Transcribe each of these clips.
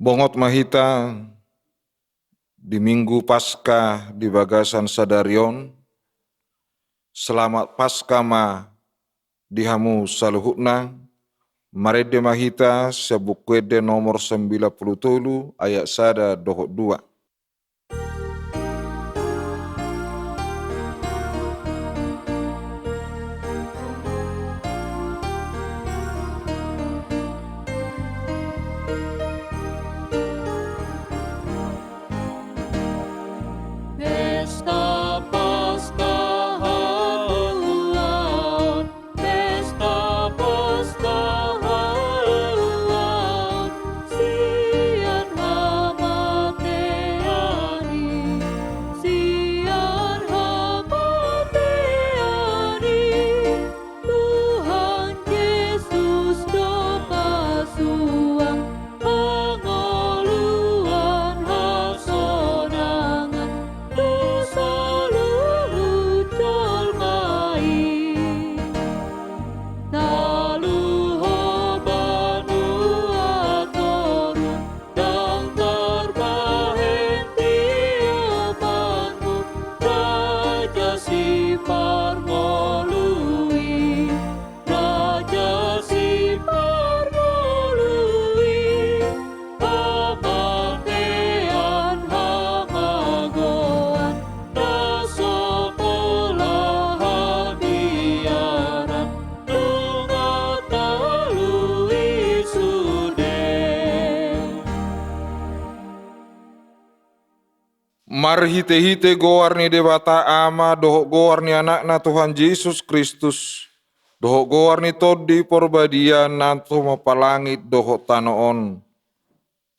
Bongot mahita di Minggu Paskah di Bagasan Sadarion, selamat Paskah ma dihamu saluhutna, marede mahita sebukwede nomor 97 ayat sada dohok 2. Mari hite-hite goarni dewata ama dohok goarni anakna Tuhan Yesus Kristus. Dohok goarni todi porbadian nanto mapalangit dohok tanoon.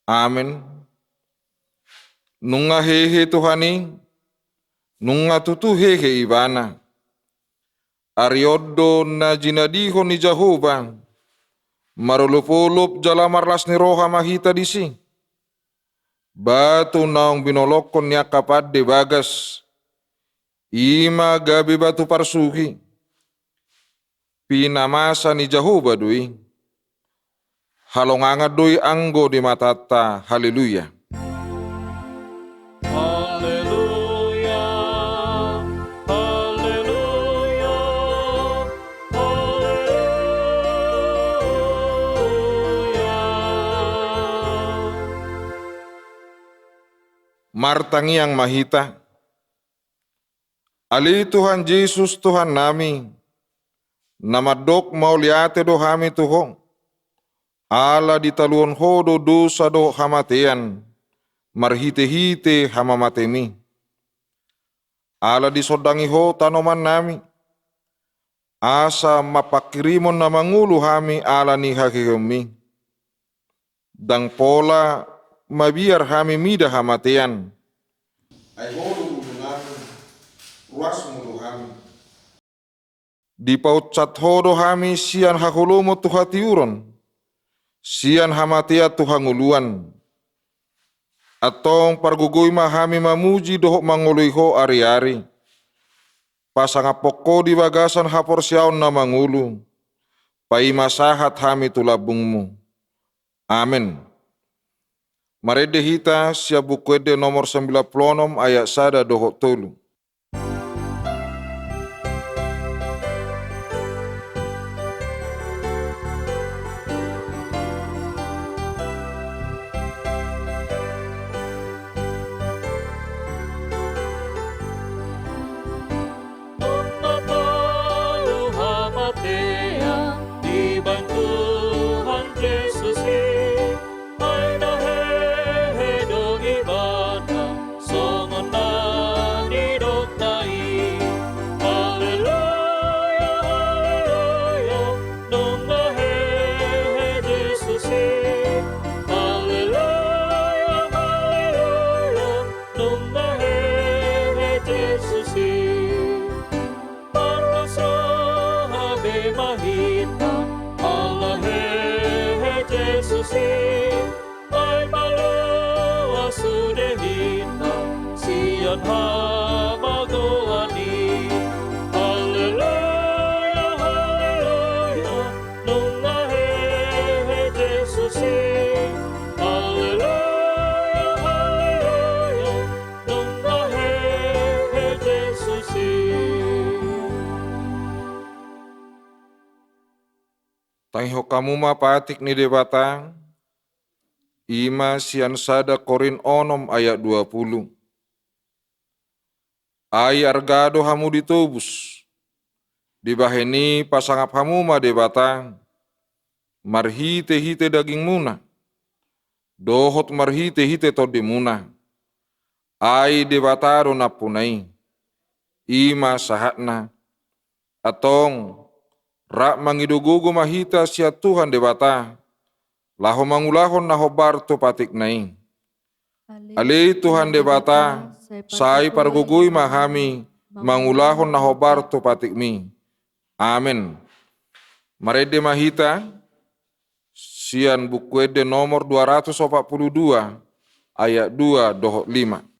Amin. Nunga hehe Tuhani, nunga tutu hehe ibana. Ariodo na jinadiho ni Jehovah. Marulup-ulup jalamarlas ni roha mahita disi. Batu naong binolokon niya kapad de bagas. Ima gabi batu parsuhi. Pinamasa ni Jehovah dui. Halonganga dui anggo di matata. Haleluya. Haleluya. Haleluya. Haleluya. Martangi yang mahita. Ali Tuhan Yesus Tuhan nami. Namadok mauliate do hami tuho. Ala ditaluon hodo dosa do hamatean. Marhite-hite hamamatemi. Ala disodangi ho tanoman nami. Asa mapakirimon na mangulu hami ala ni hakikemi. Dang pola mabiar hami mida hamatean. Ay hodo ulunami, ruas mulu hami. Di paucat hodo hami sian hakulumo tuhatiuron. Sian hamatea tuhanguluan. Atong pargugoy mahami mamuji dohok manguluiho ari-ari. Pasangapoko di bagasan hapor siaon na mangulu. Paimasahat hami tulabungmu. Amin. Marede hita siya bukwede nomor 96 ayat sada dohok 3. Hallelujah, Tangho kamu ma patik ni debata, ima sian sada Korin onom ayat 20. Ai argado hamu ditubus, dibaheni pasangap hamu ma debata, marhite-hite daging muna, dohot marhite-hite todi muna. Ai debataro napunai, ima sahatna, atong rak mangidugugu mahita sia Tuhan debata, laho mangulahon na hobar to patik nai. Ali Tuhan debata, sai pargugui mahami, mangulahon na hobar to patik mi. Amin. Marede mahita, sian buku ede nomor 242, ayat 2 dohot 5.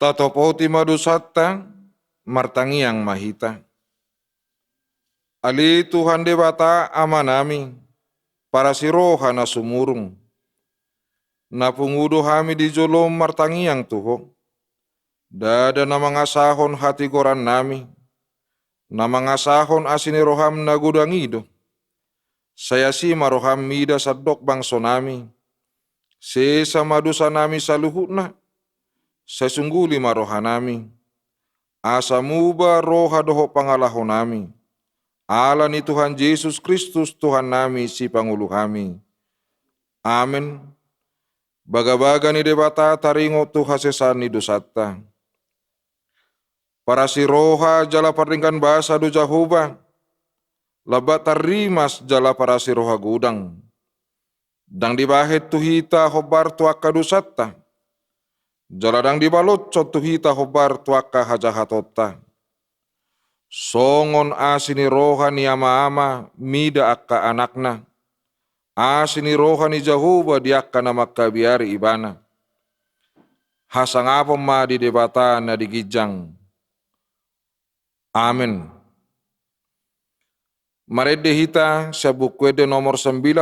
Tatopoti madusatta, martangi yang mahita. Ali Tuhan debata amanami, para siroha na sumurung. Napungudo hami di jolom martangi yang tuho. Dada na mangasahon hati koran nami, na mangasahon asini roham na gudangido. Saya si maroham mida sadok bangso nami, sesa madusa nami saluhut na. Sesungguli maroha nami, asa muba roha doho pangalaho nami, ala ni Tuhan Yesus Kristus Tuhan nami si Pangulo kami. Amin. Baga-baga ni debata taringo tu hasesan ni dosata. Para si roha jala paringkan bahasa do Jahoba, labat tarimas jala para si roha gudang. Dang dibahit tuhita hobar tu akadusata, jaladang dibalot tuhita hobar tuaka hajahatota. Songon asini roha ni ama-ama mida akka anakna. Asini roha ni Jahoba diakka na makabiari ibana. Hasangapom ma di debata na digijang. Amin. Marede hita sa bukwede nomor 94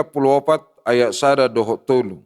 ayat 1 dohot 3.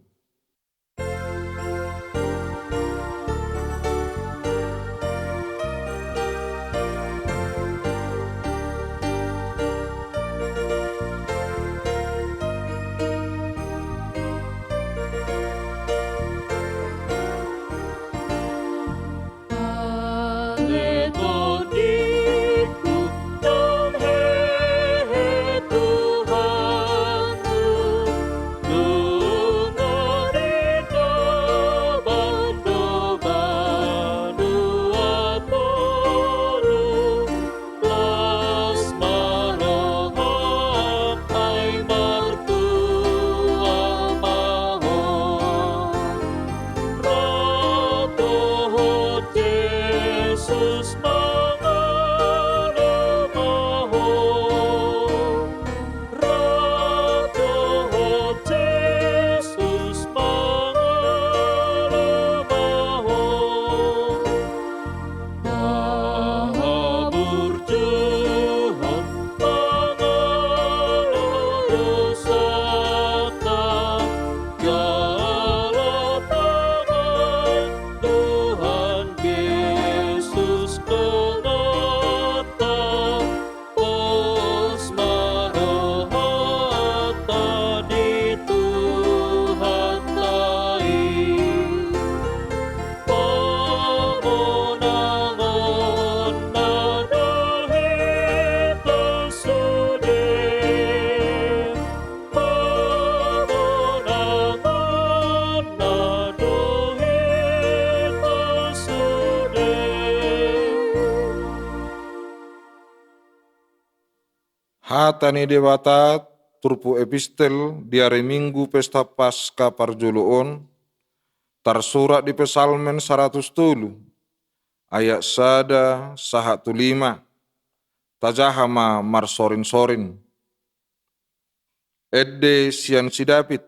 hatani dewata turpu epistel di hari Minggu pesta Paskah parjuluon tersurat di Pesalmen 107 ayat 1-5 tajahama marsorin-sorin. Edde sian si David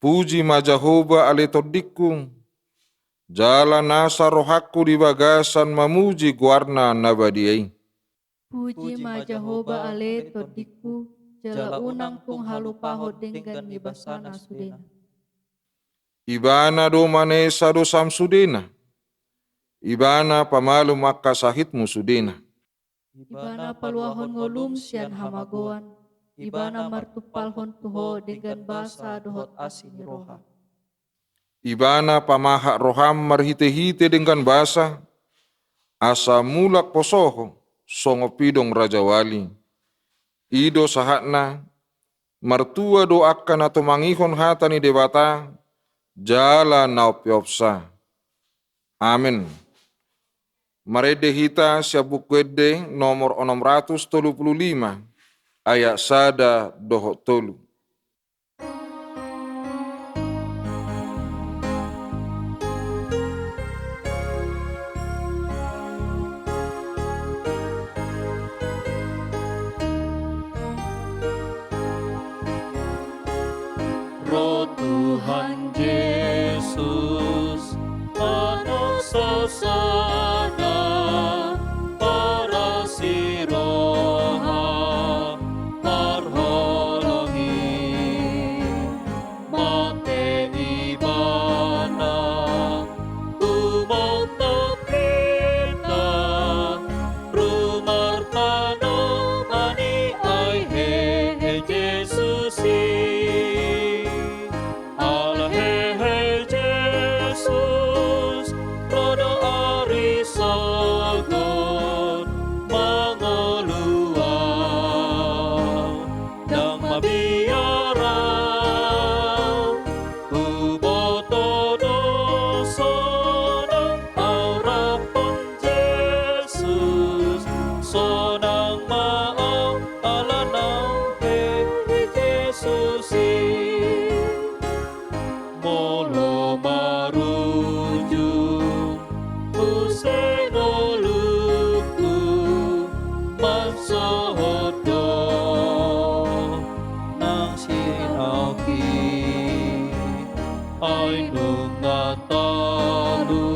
puji majahoba ale todikku jalan nasa rohaku di bagasan mamuji guarna nabadiai. Puji majahoba ale todiku, jala unang tung halupaho dengan nibasana sudena. Ibana do manesa do samsudena, ibana pamalu maka sahitmu sudena. Ibana paluahon ngolum sian hamagoan, ibana martupalhon tuho dengan basa dohot asin roha. Ibana pamahak roham marhite-hite dengan basa, asa mulak posoho, songo pidong raja wali. Ido sahatna, martua doakan atau mangihon hatani dewata, jala naupiopsa. Amin. Marede hita siabukwede nomor 635 ayat 1-3. Roh Tuhan Yesus, anu sasada, para siroha, marholongi, mate ibana, tumontok kita, rumartano mani ai he Jesusi. Molo marujung usengoluku mansohodo nang sinauki ay nungatalu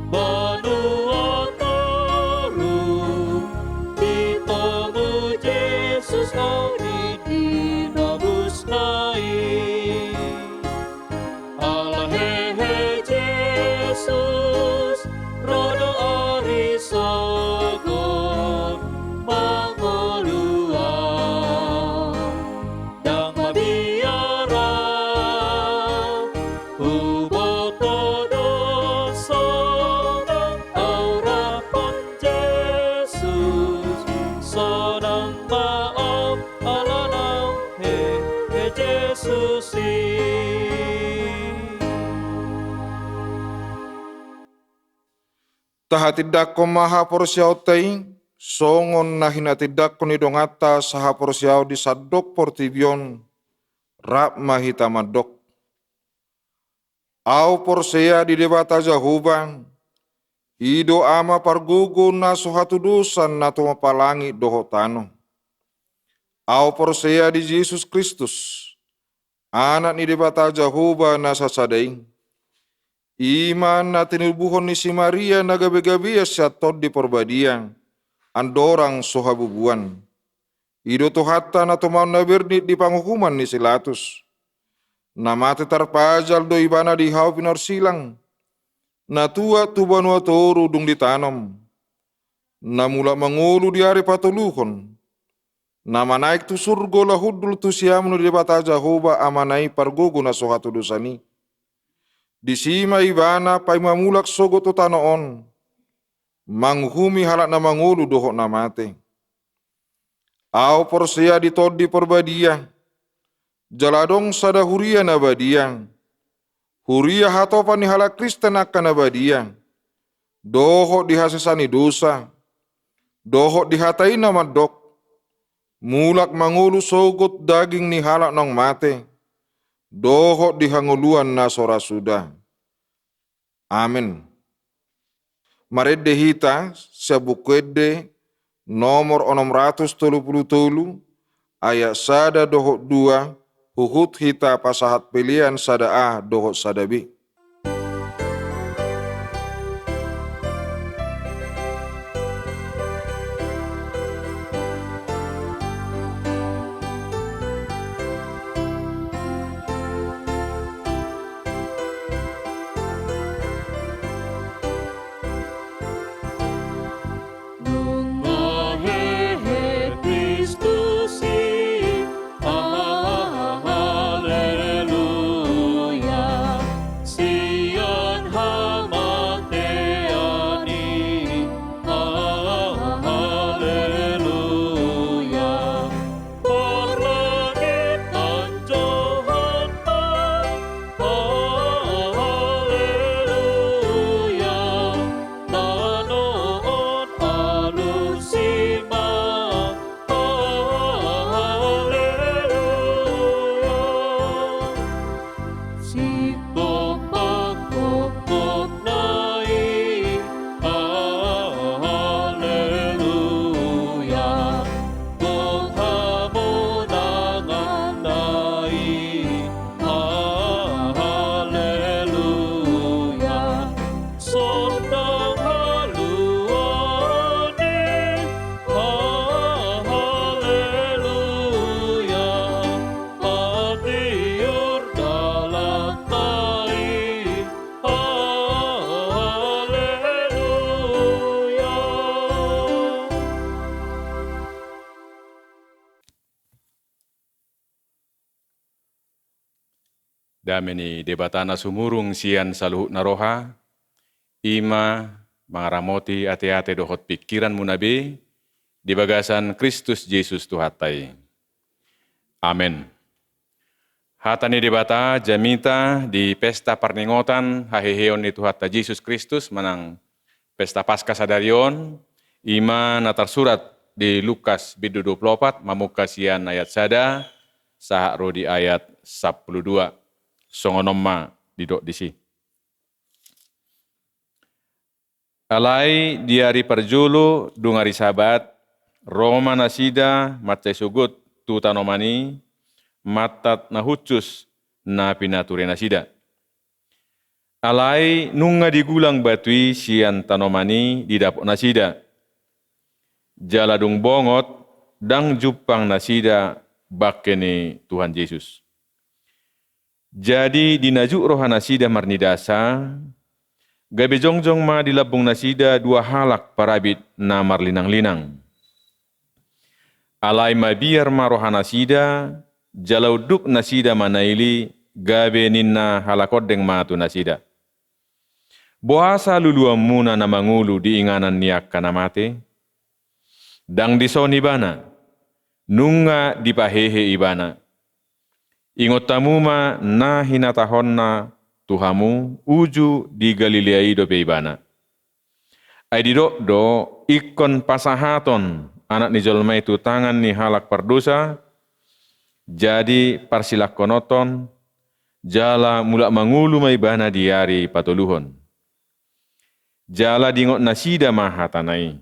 banua taru ditomu Yesus kau dinabusnai. Yesus, rodo arisogon mangoluan dang mabiara uboto dosa nang aurapan Yesus sonang maaf alanang he Yesusi. Tahatidakko maha porsiao tai, songon nahinatidakko ni dongata saha porsiao di sadok portibion, rap mahitamadok. Au porsea di debata jahubang, ido ama pargugu na suhatudusan na tumapalangi dohotano. Au porsea di Yesus Kristus, anak ni debata jahuba na sasadaing. Iman na tinubuhon ni si Maria na gabi-gabi siya di perbadiang, andorang sohabubuan. Ido tuhata na tumaw na bernit di panghukuman ni Silatus. Na mati tarpajal do ibana di hau pinarsilang. Na tua tubanua toru dung ditanam. Na mula mangulu di hari patuluhon. Na manaik tu surgo lahudul tu siamnu di bata Jahoba amanai pargugu na sohatu dosani. Di sima ibana pai mamulak sogo to tanoon. Manghumi halak na mangulu dohok na mate. Au porsea di todi perbadia. Jaladong sada huria na badiang. Huria hatopan ni halak Kristen akan na badiang. Dohok dihasesani dosa. Dohok dihatai na madok. mulak mangulu sogot daging ni halak nong mate, dohok di hanguluan na sora sudah. Amin. Marede hita sabukwede nomor 633 ayat sada dohok 2 huhut hita pasahat pilihan sada A dohok sada B. Dameni debatana sumurung sian saluhut naroha, ima mangaramoti ate-ate dohot pikiran munabe, di bagasan Kristus Yesus Tuhatai. Amin. Hatani debata jamita di pesta parningotan haheheon ni Tuhata Yesus Kristus menang pesta Paskah sadarion, ima natar surat di Lukas bidu 24 mamuka sian ayat sada, sahak rodi ayat 12. Songonomma didok disi. Alai diari perjulu dungari sabat, Roma nasida matcai sugut tu tanomani, matat nahucus na pinature nasida. Alai nunga digulang batui sian tanomani di dapok nasida. Jaladung bongot dang jupang nasida bakene Tuhan Yesus. Jadi dinajuk roha nasida marnidasa, gabe jongjong ma di labung nasida dua halak parabit na marlinang-linang. Alai ma biar ma roha nasida, jalau duk nasida manaili, gabe ninna halakodeng ma tu nasida. Boasa luluam muna na mangulu di inganan niak kanamate, dang disoni bana, nunga dipahehe ibana. Ingot tamuma na hinatahonna Tuhamu uju di Galilea do peibana. Ai didok do ikon pasahaton anak ni jolma itu tangan ni halak pardosa, jadi parsilakonoton jala mulak mangulu maibana diari patuluhon. Jala dingot nasida mahatanai.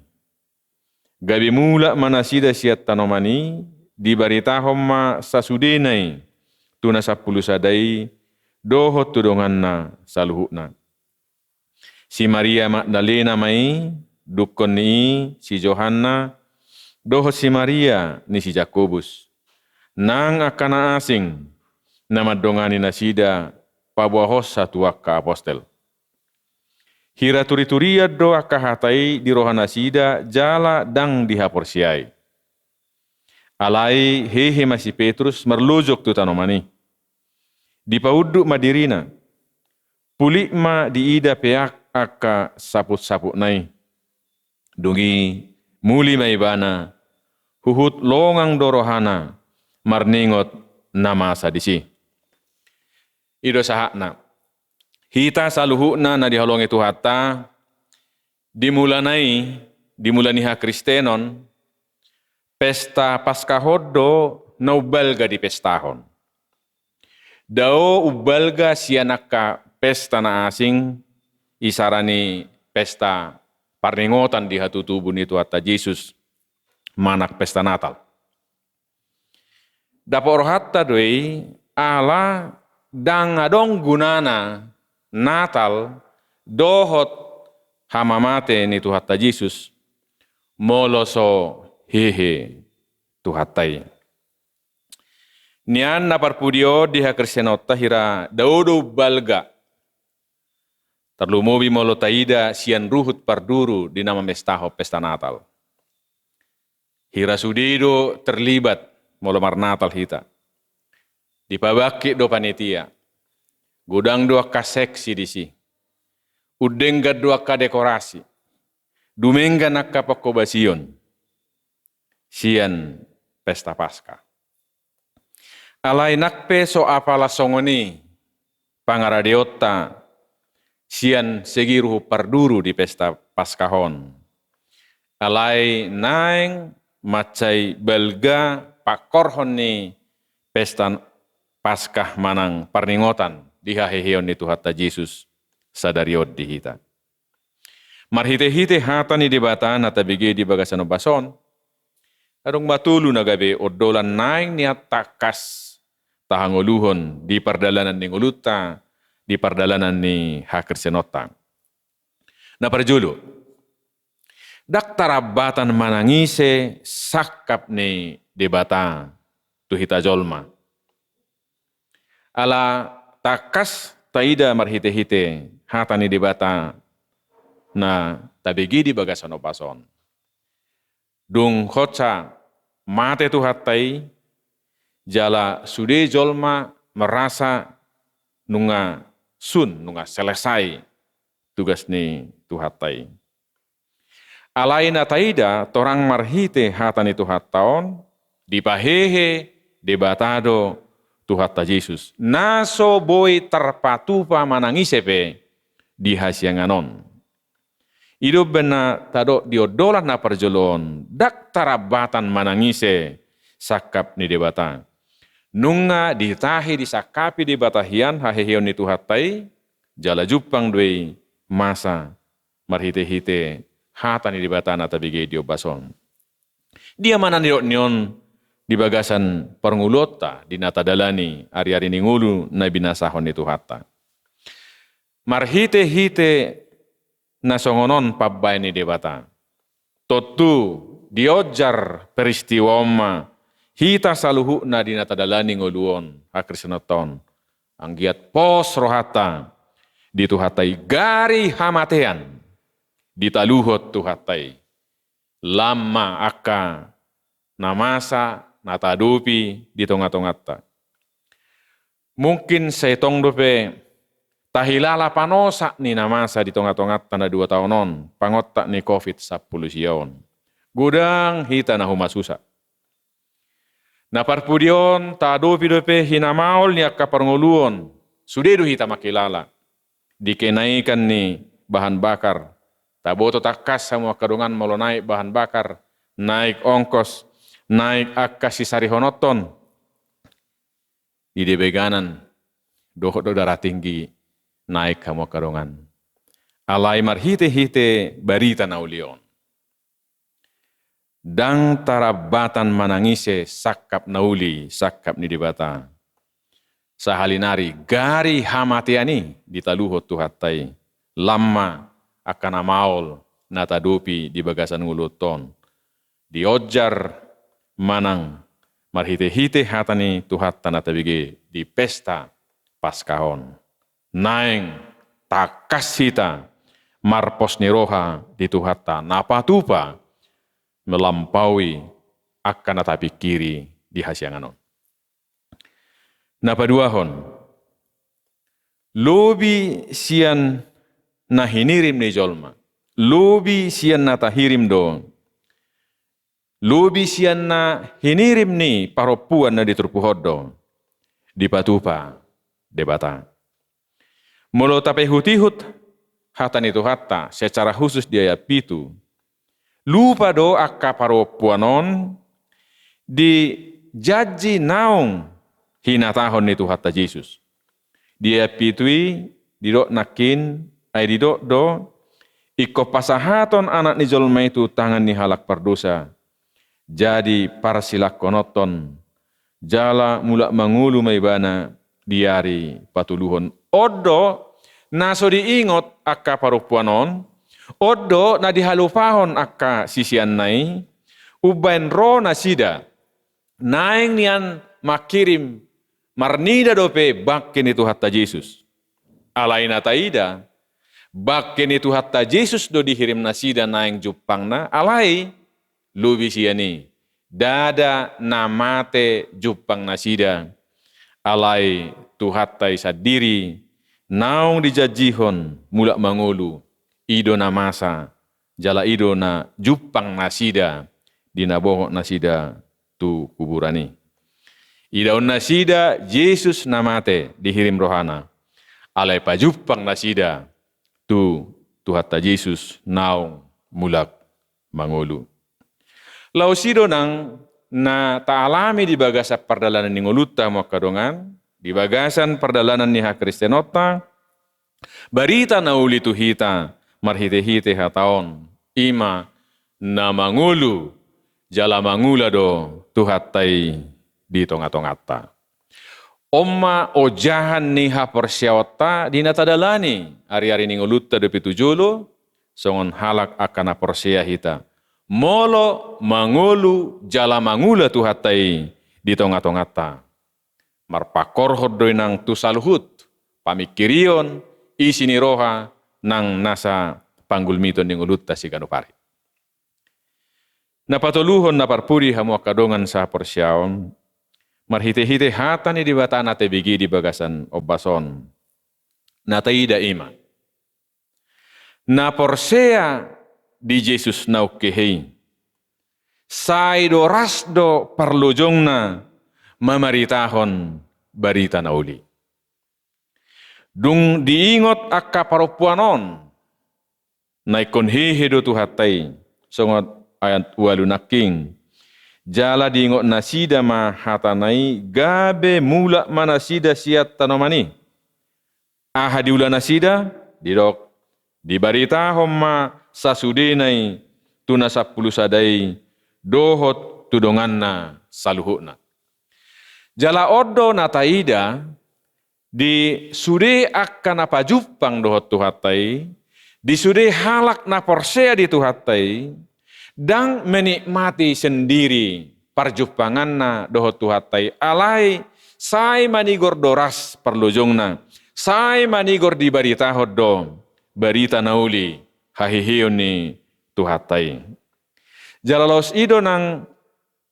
Gabi mulak manasida siat tanomani dibaritahom ma sasudenai. Tuna 10 sadai, dohot tudonganna saluhukna. Si Maria Magdalena mai, dukon ni si Johanna, dohot si Maria ni si Jakobus. Nang akana asing, nama dongani nasida, pabuahos satu akka apostel. Hira turi-turia do akka hatai di roha nasida, jala dang dihaporsiai. Alai hehe masih Petrus merlujok tu tanomani. Di pauduk madirina, pulik ma diida peak aka saput-saput nai. Dungi muli maibana, huhut longang dorohana, marningot nama sadisi. Ido sahakna, hita saluhukna na diholongi Tuhata, dimulaniha Kristenon, pesta Paskahon do na ubalga di pestahon. Dao ubalga sianaka pesta na asing isarani pesta parningotan di hatutubo ni Tuhan Yesus manak pesta Natal. Dapor hatta doi ala dang adong gunana Natal dohot hamamate ni Tuhan Yesus moloso hehe Tuhatai. Nian na parpudio di hakrisenota hira daudo balga. Terlumobi molo taida sian ruhut parduru di nama mestaho pesta Natal. Hira sudido terlibat molo mar Natal hita. Di pabaki do panitia. Gudang dua ka seksi di si. Udengga dua ka dekorasi. Dumengga nakka pakobasion. Sian pesta Paskah. Alay nakpe so apala songoni pangaradiota sian segiruhu parduru di pesta Paskahon. Alay naeng macai belga pakorhon ni pesta Paskah manang parningotan di haheheon ni Tuhan Yesus sadariod di hita. Marhite-hite hata ni debatan at bigay di bagasan bason. Adong matulu na gabi odolan naing niya takas tahanguluhon di pardalanan ni nguluta, di pardalanan ni hakrisenota. Na parjulo, daktarabatan manangise sakap ni debata tuhita jolma. Ala takas taida marhite-hite hata ni debata na tabigi di bagasan opason. Dung khotsa mate tuhatai jala sude jolma merasa nunga selesai tugas ni tuhatai. Alaina taida torang marhite hatani tuhataon dipahehe debatado Tuhata Yesus. Naso boy terpatupa manangisepe di hasianganon. Ido bena tado diodolah na perjolon dak tarabatan manangise sakap ni debata. Nunga ditahi disakapi debatahian hahehion ni tuhatai jala jupang doi masa marhite-hite hata ni debata na tabige dio bason. Dia mana nion di bagasan perngulota di natadalani ari-ari ningulu na binasahon ni tuhata. Marhite-hite nasongonon pabbay ni debata. Totu diojar peristiwama hita saluhu na dinatadalani nguluon hakrisenaton. Ang giat pos rohata dituhatai gari hamatean ditaluhot tuhatai. Lama aka namasa natadupi di tonga-tongata. Mungkin setong dope tahilala panosa ni namasa di tonga-tongata na 2 taonon pangotta ni COVID-10 siyon. Gudang hita na humasusa. Na parpudion tadupi dope hinamaol ni akka parnguluon sudedo hita makilala. Dikenaikan ni bahan bakar. Taboto takas semua kadungan molo naik bahan bakar, naik ongkos, naik akas sisari honoton. Di debeganan, dohot do darah tinggi, naik kamu kadungan. Alai marhite-hite barita naulion. Dang tarabatan manangise sakap nauli, sakap ni dibata. Sahalinari gari hamatiani ditaluhot tuhatai. Lama akan amaol natadupi di bagasan nguluton. Diojar manang marhite-hite hatani tuhat natabige di pesta Paskahon. Naeng takasita marpos niroha di tuhata napatupa melampaui akan natapikiri di hasianganon. Napaduahon lobi sian nahinirim ni jolma. Lobi sian natahirim do. Lobi sian na hinirim ni paropuan na diturpuhodo. Dipatupa debata. Molo tape hutihut hatan itu hatta secara khusus dia pitu. Lupa do akka paropuanon di jaji naung hinatahon ni Tuhan ta Yesus. Dia pitui didok nakin ay didok do iko pasahaton anak ni jolma itu tangan ni halak pardosa. Jadi parsilak konoton jala mulak mangulu maibana diari patuluhon. Odo naso diingot akka parupuanon, odo na dihalupahon akka sisian nai, ubain ro na sida, naing nian makirim marnida dope bakken itu hatta Yesus. Alaina taida, bakken itu hatta Yesus do dihirim nasida naing jupangna, alai lubi siani, dada namate jupang nasida, alai tuhatai sadiri, naung dijajihon mulak mangulu, ido na masa, jala ido na jupang nasida, dinabohok nasida tu kuburani. Idaun nasida Yesus namate dihirim rohana, alai pajupang nasida tu hatta Yesus naung mulak mangulu. Lausido nang na taalami di bagasa perdalanan ni nguluta mo kadongan, di bagasan perdalanan ni Kristenota, barita na uli tu hita, marhite-hite hataon, ima na mangulu, jala mangula do tuhatai di tonga-tongata. Oma ojahan ni persiawata di natadalani, ari-ari ni nguluta de pitujulu, songon halak akan persia hita. Molo mangulu jala mangula tuhatai di tonga-tongata. Marpakor hodoi nang tusaluhut, pamikirion, isi ni roha nang nasa panggulmiton ni nguluta si ganupari. Napatuluhon na parpuri hamu kadongan sa persiaon, marhite-hite hata ni dibata nate bigi di bagasan obason, natai daima. Na porsea di Yesus naukehei, saido rasdo parlojongna mamaritahon barita nauli. Dung diingot akka parupuanon, naikon hehedo tuhatai, songot ayat walunaking, jala diingot nasida ma hatanai, gabe mula manasida siat tanomani. Aha diula nasida, didok, dibarita homma sasudenai, tunasapulu sadai, dohot tudonganna saluhukna. Jala odo nataida, di sude akan apa jupang dohot tuhatai, di sude halak na porsea di tuhatai, dan menikmati sendiri parjupanganna dohot tuhatai, alai sai manigor doras perlojongna, sai manigor di barita hoddo, barita nauli, hahihiyon ni tuhatai. Jalalos ido nang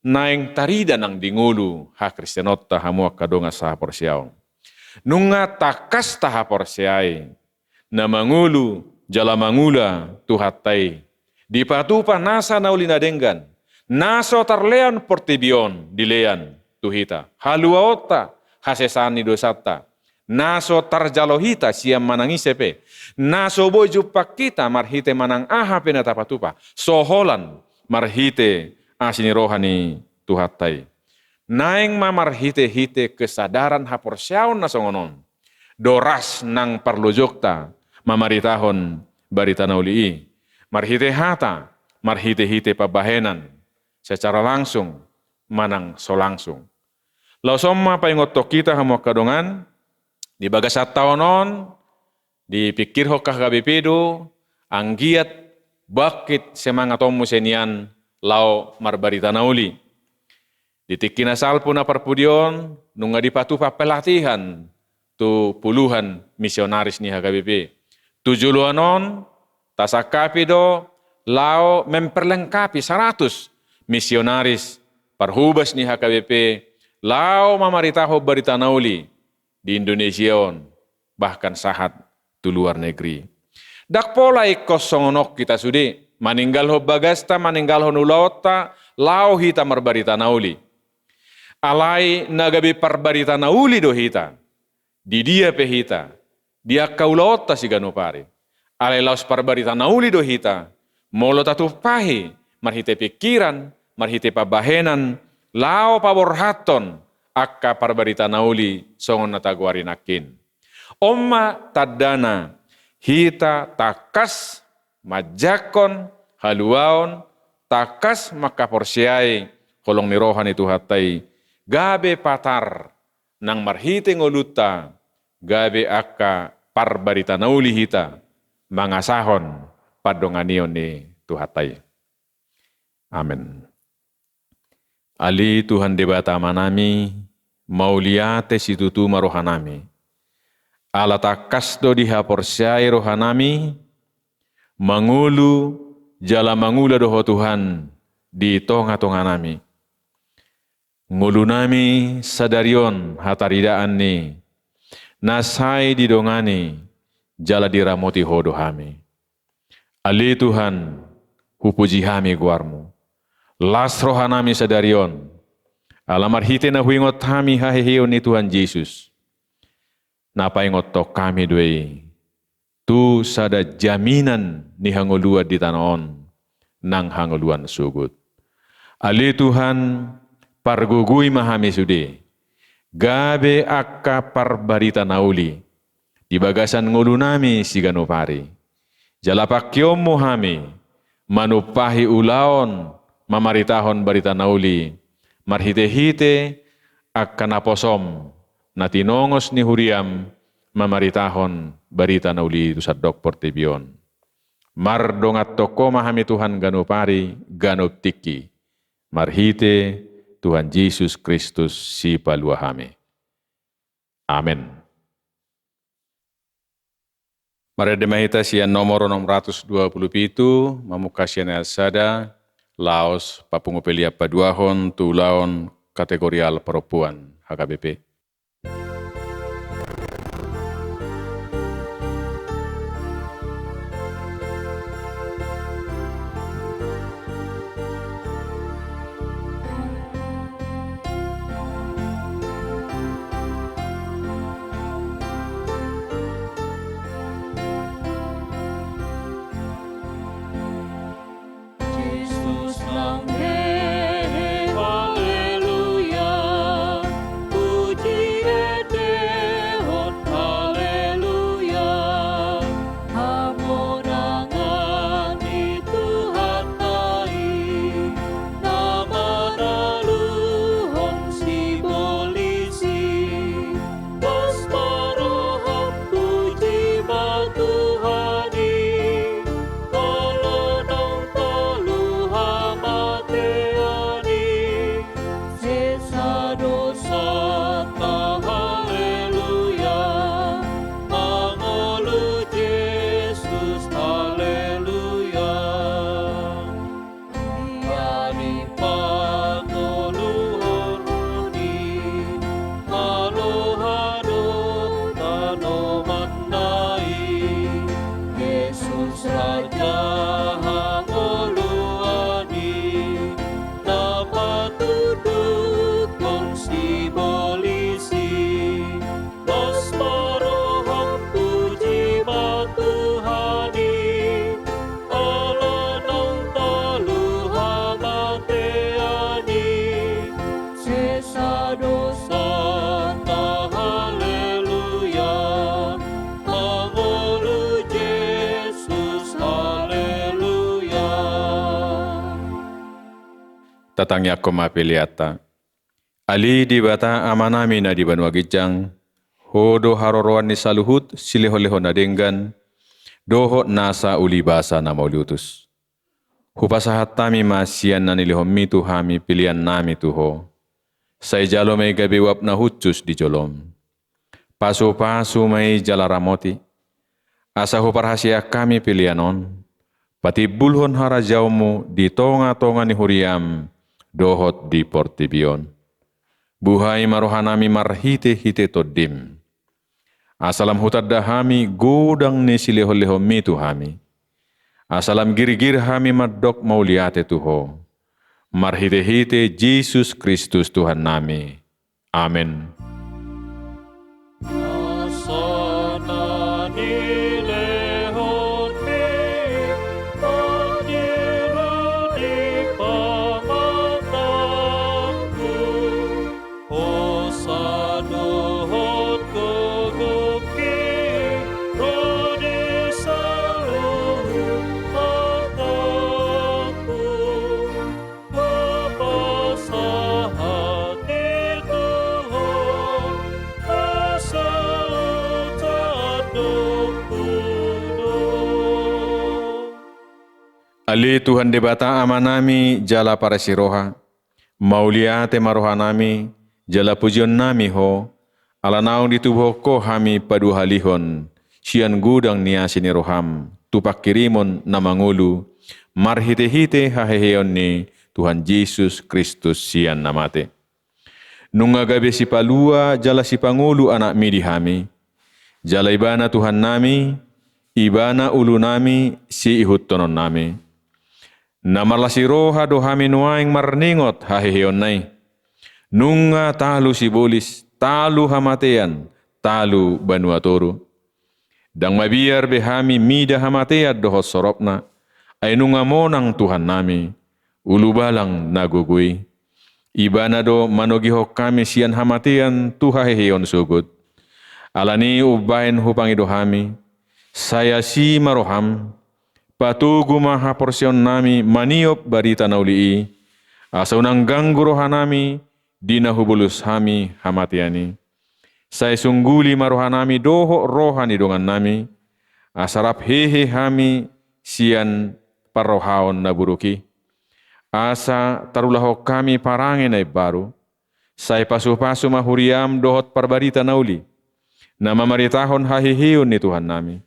naing tarida nang dingulu ha Kristenota hamu kadonga sa porsiaw. Nunga takas taha porsiay na mangulu jala mangula tuhatai. Di patupa nasa nauli nadenggan. Naso tarlean portibion dilean tuhita. Haluaota hasesani dosata. Naso tarjalohita siam manangisepe. Naso boju pakita marhite manang aha penatapatupa. Soholan marhite asini rohani tuhatai. Naing mamarhite-hite kesadaran haporsyaon na songonon. Doras nang parlojokta mamaritahon barita naulii. Marhite hata, marhite-hite pabahenan. Secara langsung, manang solangsung. Lausoma paingoto kita hamu kadongan, di bagasat taonon, di pikir hokah gabipido, anggiat bakit semangatomu senian lau marbarita nauli. Ditikina salpu na parpudion, nunga dipatupa pelatihan tu puluhan misionaris ni HKBP. Tujuluanon, tasakapi do, lau memperlengkapi 100 misionaris parhubas ni HKBP, lau mamaritaho barita nauli di Indonesia, bahkan sahat tu luar negeri. Dak pola ikos songonok kita sudi, maninggal ho bagasta, maninggal ho nulauta, lau hita marbarita nauli. Alai nagabi parbarita nauli do hita, di dia pe hita, dia kaulota si ganupari. Alai laus parbarita nauli do hita, molo tatu pahi, marhite pikiran, marhite pabahenan, lao pabor haton akka parbarita nauli songon natagwari nakin. Oma tadana hita takas majakon haluaon takas makaporsiay kolong ni rohan itu hatay gabe patar nang marhite ngoluta gabe akka parbarita nauli hita mangasahon padonganion ni tuhatay. Amen. Ali Tuhan debata manami, mauliate situtu marohanami. Ala takas do diha porsyai rohanami, mangulu jala mangula doho Tuhan di tonga-tonga nami. Ngulu nami sadarion hataridaan ni, nasai didongani jala diramoti hodo hami. Ali Tuhan hupuji hami guarmu. Las rohanami sadarion. Alamar hite na huingot hami haheheo ni Tuhan Yesus. Napaingot to kami doi. Tu sada jaminan ni hanguluan di tanaon nang hanguluan sugut. Ali Tuhan pargugui mahami sude. Gabe akka parbarita nauli. Di bagasan ngulu nami si ganupari. Jalapakyo mo hami manupahi ulaon mamaritahon barita nauli, marhite-hite akka naposom na tinongos ni Huriam mamaritahon barita nauli itu sa Dr. Tibion. Mardongat toko mahami Tuhan ganupari ganup tiki, marhite Tuhan Yesus Kristus si paluahami. Amen. Maredemahita siya nomor 627, mamukasyan elsada, Laos, papungupelia paduahon, tulaon, kategorial perempuan, HKBP. Tatangnya koma piliata. Ali di bata amanami na di banua gijang, hodo haroroan ni saluhut sileho-leho na denggan, doho nasa uli basa na mauliutus. Hupasahat tami masian na nilihom mitu hami pilihan nami tuho. Say jalo may gabiwap na hutsus di jolom. Pasu-pasu may jalaramoti. Asa huparhasya kami pilihanon. Pati bulhon harajaumu di tonga-tonga ni Huriam, dohot di Portibion. Buhay marohanami marhite-hite todim. Asalam hutadda hami gudang ni sileho-leho mitu hami. Asalam girigir hami madok mauliate tuho. Marhite-hite Jesus Kristus Tuhan nami. Amen. Ali Tuhan debata amanami jala para siroha, mauliate marohanami, jala pujian nami ho, ala naung ditubuh ko hami padu halihon, sian gudang niasini roham, tupak kirimon namangulu, marhite-hite haheheon ni Tuhan Yesus Kristus sian namate. Nunga gabe si palua jala si pangulu anak mi di hami, jala ibana Tuhan nami, ibana ulu nami, si ihut tonon nami. Namarla si roha do hami nuaing marningot haheheon nai. Nunga talu si bolis, talu hamatean, talu banuatoru. Dang mabiar behami mida hamateat dohot soropna, ay nunga monang Tuhan nami, ulu balang nagugui. Ibana do manogihok kami sian hamatean tu haheheon sugut. Alani ubain hupangido hami, saya si maroham, patugu maha porsion nami maniop barita naulii, asa unang ganggu roha nami, dina hubulus hami hamatiani. Saya sungguli maroha nami doho rohani dongan nami, asarap hehe hami sian parohaon naburuki. Asa tarulahok kami parangin ay baru, saya pasu-pasu mahuriam dohot parbarita nauli, na mamaritahon hahihiun ni Tuhan nami.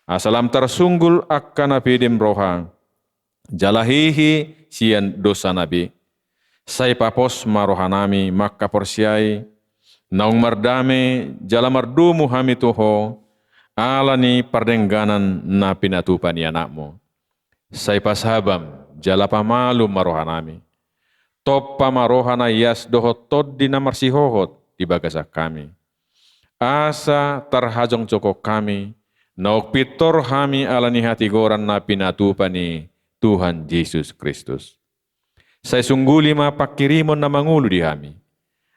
Asalam tersunggul akan apidim roha, jalahihi sian dosa nabi. Saya papos marohanami maka porsiai, naung mardame jala mardumu hami tuho, alani pardengganan na pinatupan ni anakmu. Saya pasabam jala pamalu marohanami, top pamarohana yas dohot tod di namarsihohot di bagasak kami. Asa tarhajong cokok kami, nauk pitor hami alani hati goran na pinatupan ni Tuhan Yesus Kristus. Saya sungguli mapakirimon na mangulu di hami.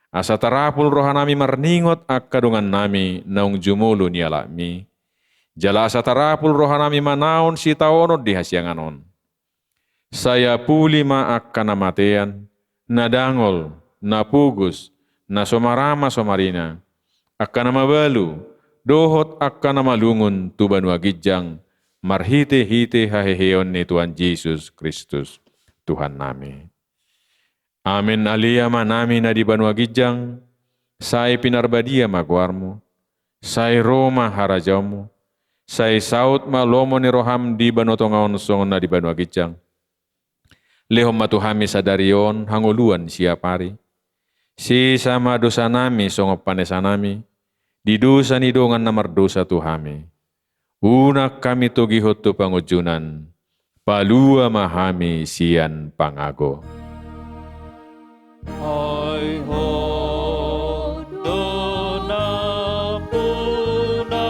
Asa tarapul rohanami marningot akkadungan nami naung jumulu ni alami. Jala asa tarapul rohanami manaon si taonod di hasyanganon. Saya puli akka namatean, nadangol, napugus, na somarama somarina, akka namabalu, dohot akka namalungun tuban wagidjang, marhite-hite haheheon ni Tuhan Yesus Kristus, Tuhan nami. Amin alia manami na di banwagidjang, say pinarbadia magwarmo, say Roma harajamu, say saut malomo ni roham di banotongaon song na di banwagidjang. Lehom matuhami sadarion hanguluan siapari, si sama dosa nami songop panesa nami, di dosa ni dongan namardosa tuhami. Unak kami tugihot tu pangujunan, palua mahami sian pangago. Ay ho, dona puna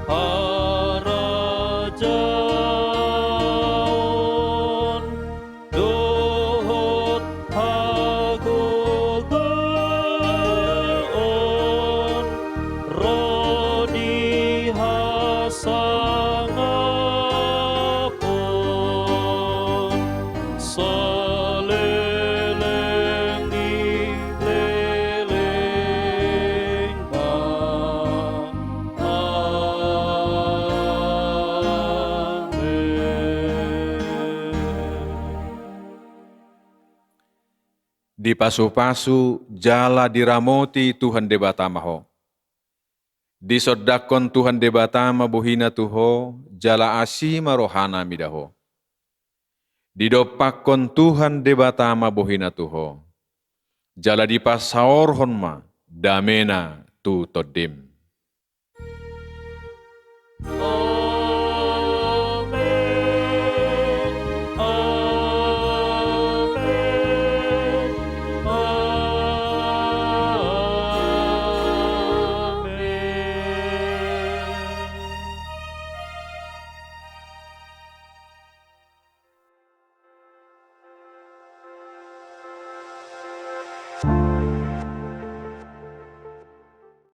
harajaon, dohot hagugaon, rodi hasangapon, saleleng ileleng ba, amen. Di pasu-pasu jala diramoti Tuhan debatama ho. Di sodakon Tuhan debatama buhina tuho jala asima rohana midaho. Di dopakon Tuhan debatama buhina tuho jala di pasaorhon ma damena tu todim.